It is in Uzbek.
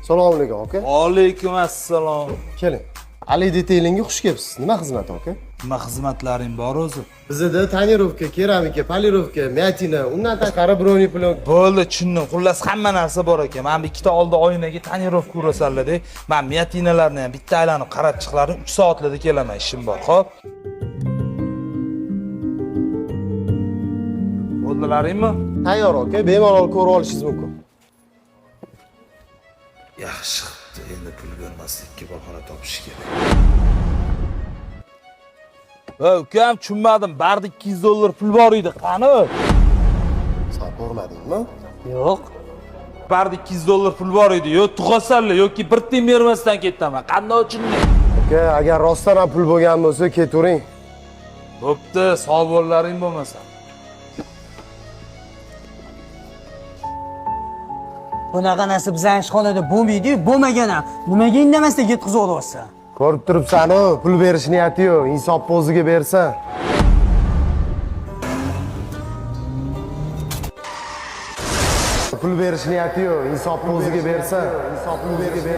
Assalomu alaykum, aka. Alaykum assalom. Keling. Ali detaylinga xush kelibsiz. Nima xizmat, aka? Nima xizmatlaring bor o'zi? Bizda tonirovka, keramika, polirovka, myatina, undan tashqari broni pulon. Bo'ldi, tushundim. Xullas hamma narsa bor ekan. Men ikkita oldi oynaga tonirovka urasanlar-da, men myatinalarni ham bitta aylanib qarab chiqlarim 3 soatlarda kelaman, ishim bor. Xo'p. Bo'ldilaringmi? Tayyor, aka. Bemalol ko'rib olishingiz mumkin. Yaxshi, endi pul bermaslikka bahona topish kerak. Ukam, tushunmadim. Barda $200 pul bor edi. Qani? Sen ko'rmadingmi? Yo'q. Barda $200 pul bor edi. Yo, tug'asanlar yoki bir tiyin bermasdan ketdaman. Qanday tushunding? Aka, agar rostdan ham pul bo'lgan bo'lsa, ketavering. Bo'pti, sog' bo'llaring bo'lmasa. Bunaqa narsa bizning ishxonada bo'lmaydi-yu, bo'lmagan ham. Nimaga indamasdan yetkazib olyapsan? Ko'rib turibsan-ku, pul berish niyati yo'q. Insofni o'ziga bersa. Pul berish niyati yo'q. Insofni o'ziga bersa, insofni o'ziga ber.